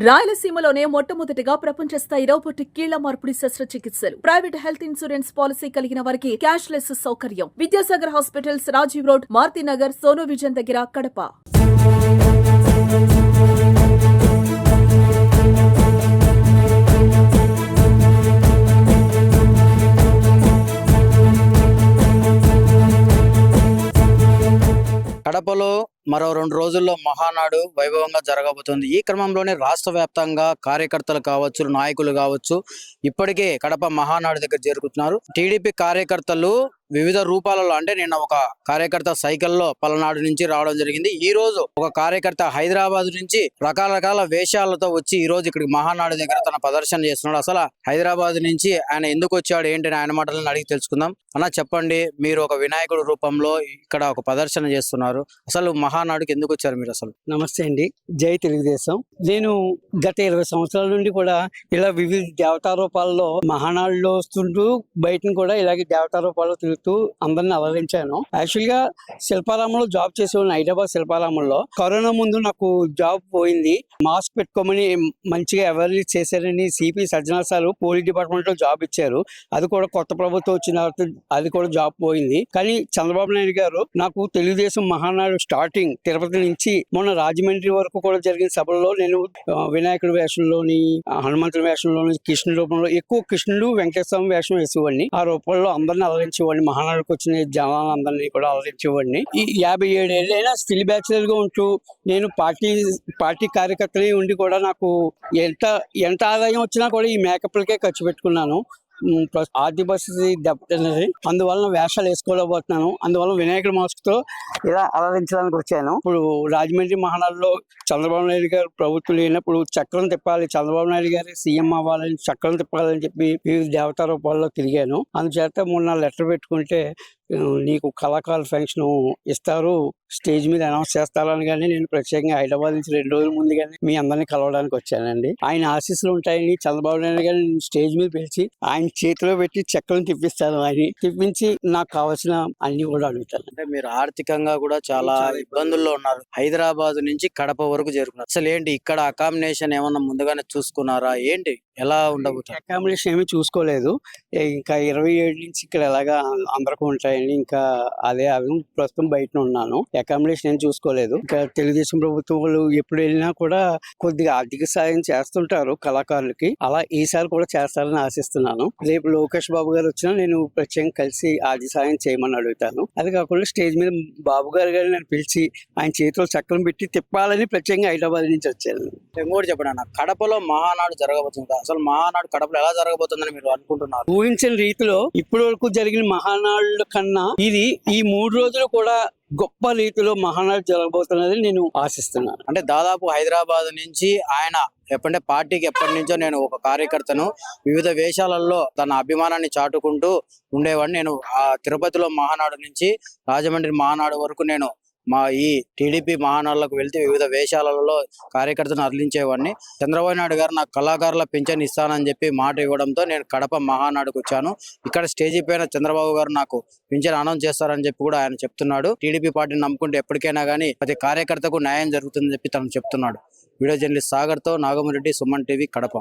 రాయలసీమలోనే మొట్టమొదటిగా ప్రపంచ స్థాయి రోబోటిక్ కీళ్ల మార్పిడి శస్త్రచికిత్సలు. ప్రైవేట్ హెల్త్ ఇన్సూరెన్స్ పాలసీ కలిగిన వారికి క్యాష్ లెస్ సౌకర్యం. Vidyasagar hospitals, Rajiv road, Marutinagar, Sonu vision దగ్గర, కడప. కడపలో మరో 2 రోజుల్లో మహానాడు వైభవంగా జరగబోతుంది. ఈ క్రమంలోనే రాష్ట్ర వ్యాప్తంగా కార్యకర్తలు కావచ్చు, నాయకులు కావచ్చు, ఇప్పటికే కడప మహానాడు దగ్గర చేరుకుంటున్నారు. టీడీపీ కార్యకర్తలు వివిధ రూపాలలో, అంటే నిన్న ఒక కార్యకర్త సైకిల్లో పలనాడు నుంచి రావడం జరిగింది. ఈ రోజు ఒక కార్యకర్త హైదరాబాద్ నుంచి రకరకాల వేషాలతో వచ్చి ఈ రోజు ఇక్కడికి మహానాడు దగ్గర తన ప్రదర్శన చేస్తున్నాడు. అసలు హైదరాబాద్ నుంచి ఆయన ఎందుకు వచ్చాడు ఏంటి ఆయన మాటలను అడిగి తెలుసుకుందాం. అన్న, చెప్పండి, మీరు ఒక వినాయకుడు రూపంలో ఇక్కడ ఒక ప్రదర్శన చేస్తున్నారు. అసలు మహానాడుకి ఎందుకు వచ్చారు మీరు? అసలు నమస్తే అండి, జై తెలుగుదేశం. నేను గత 20 సంవత్సరాల నుండి కూడా ఇలా వివిధ దేవతా రూపాల్లో మహానాడులో వస్తుంటూ బయటను కూడా ఇలాగే దేవతా రూపాల్లో తిరుగుతూ అందరిని అలరించాను. యాక్చువల్ గా శిల్పారామంలో జాబ్ చేసేవాడిని, హైదరాబాద్ శిల్పారామంలో. కరోనా ముందు నాకు జాబ్ పోయింది. మాస్క్ పెట్టుకోమని మంచిగా అవేర్నెస్ చేశారని CP Sajjanar sir police department లో జాబ్ ఇచ్చారు. అది కూడా కొత్త ప్రభుత్వం వచ్చిన తర్వాత అది కూడా జాబ్ పోయింది. కానీ చంద్రబాబు నాయుడు గారు నాకు తెలుగుదేశం మహానాడు స్టార్టింగ్ తిరుపతి నుంచి మొన్న రాజమండ్రి వరకు కూడా జరిగిన సభల్లో నేను వినాయకుడి వేషంలోని, హనుమంతుడి వేషంలోని, కృష్ణుడి రూపంలో, ఎక్కువ కృష్ణుడు వెంకటేశ్వర వేషం వేసేవాడిని. ఆ రూపంలో అందరిని అలరించేవాడిని. మహానాడుకు వచ్చిన జనాలందరినీ కూడా అలరించేవాడిని. ఈ 57 ఏళ్ళైనా స్టిల్ బ్యాచులర్ గా ఉంటూ నేను పార్టీ కార్యకర్తలే ఉండి కూడా నాకు ఎంత ఆదాయం వచ్చినా కూడా ఈ మేకప్లకే ఖర్చు పెట్టుకున్నాను. ఆర్థిక పరిస్థితి దెబ్బతిన్నది. అందువల్ల వేషాలు వేసుకోలేకపోతున్నాను. అందువల్ల వినాయకుడి మాస్క్ తో ఇలా అలరించడానికి వచ్చాను. ఇప్పుడు రాజమండ్రి మహానాడులో చంద్రబాబు నాయుడు గారు ప్రభుత్వం లేనప్పుడు చక్రం తిప్పాలి, చంద్రబాబు నాయుడు గారి సీఎం అవ్వాలని, చక్రం తిప్పాలని చెప్పి వివిధ దేవతా రూపాల్లో తిరిగాను. అందుచేత మొన్న లెటర్ పెట్టుకుంటే నీకు కళాకారుల ఫంక్షన్ ఇస్తారు, స్టేజ్ మీద అనౌన్స్ చేస్తారని కానీ నేను ప్రత్యేకంగా హైదరాబాద్ నుంచి 2 రోజుల ముందుగానే మీ అందరినీ కలవడానికి వచ్చానండి. ఆయన ఆశీస్సులు ఉంటాయని చంద్రబాబు నాయుడు గారు స్టేజ్ మీద పిలిచి ఆయన చేతిలో పెట్టి చక్రం తిప్పిస్తాను. ఆయన తిప్పించి నాకు కావాల్సిన అన్ని కూడా అడుగుతాను. అంటే మీరు ఆర్థికంగా కూడా చాలా ఇబ్బందుల్లో ఉన్నారు. హైదరాబాద్ నుంచి కడప వరకు చేరుకున్నారు. అసలు ఏంటి ఇక్కడ అకామిడేషన్ ఏమన్నా ముందుగానే చూసుకున్నారా? ఏంటి ఎలా ఉండబోతుంది? అకామిడేషన్ ఏమీ చూసుకోలేదు. ఇంకా 27 నుంచి ఇక్కడ ఎలాగా అందరికీ ఉంటాయండి. ఇంకా అదే ప్రస్తుతం బయట ఉన్నాను. అకామిడేషన్ ఏం చూసుకోలేదు. ఇంకా తెలుగుదేశం ప్రభుత్వం వాళ్ళు ఎప్పుడు వెళ్ళినా కూడా కొద్దిగా ఆర్థిక సాయం చేస్తుంటారు కళాకారులకి. అలా ఈసారి కూడా చేస్తారని ఆశిస్తున్నాను. రేపు లోకేష్ బాబు గారు వచ్చినా నేను ప్రత్యేకంగా కలిసి ఆర్థిక సాయం చేయమని అడుగుతాను. అది కాకుండా స్టేజ్ మీద బాబు గారు నేను పిలిచి ఆయన చేతిలో చక్రం పెట్టి తిప్పాలని ప్రత్యేకంగా హైదరాబాద్ నుంచి వచ్చాను. ఇంకోటి చెప్పండి అన్న, కడపలో మహానాడు జరగబోతుంది. అసలు మహానాడు కడపలో ఎలా జరగబోతుందని మీరు అనుకుంటున్నారు? ఊహించిన రీతిలో ఇప్పటి వరకు జరిగిన మహానాడుల కన్నా ఇది ఈ 3 రోజులు కూడా గొప్ప రీతిలో మహానాడు జరగబోతున్నది నేను ఆశిస్తున్నాను. అంటే దాదాపు హైదరాబాద్ నుంచి ఆయన ఎప్పుడంటే పార్టీకి ఎప్పటి నుంచో నేను ఒక కార్యకర్తను వివిధ వేషాలలో తన అభిమానాన్ని చాటుకుంటూ ఉండేవాడిని. నేను ఆ తిరుపతిలో మహానాడు నుంచి రాజమండ్రి మహానాడు వరకు నేను మా ఈ టీడీపీ మహానాడులకు వెళ్తే వివిధ వేషాలలో కార్యకర్తను అర్లించేవాడిని. చంద్రబాబు నాయుడు గారు నాకు కళాకారుల పింఛన్ ఇస్తానని చెప్పి మాట ఇవ్వడంతో నేను కడప మహానాడుకు వచ్చాను. ఇక్కడ స్టేజీ పైన చంద్రబాబు గారు నాకు పింఛన్ అనౌన్స్ చేస్తారని చెప్పి కూడా ఆయన చెప్తున్నాడు. టీడీపీ పార్టీని నమ్ముకుంటే ఎప్పటికైనా కానీ ప్రతి కార్యకర్తకు న్యాయం జరుగుతుందని చెప్పి తను చెప్తున్నాడు. వీడియో జర్నలిస్ట్ సాగర్తో నాగమరెడ్డి, సుమన్ టీవీ, కడప.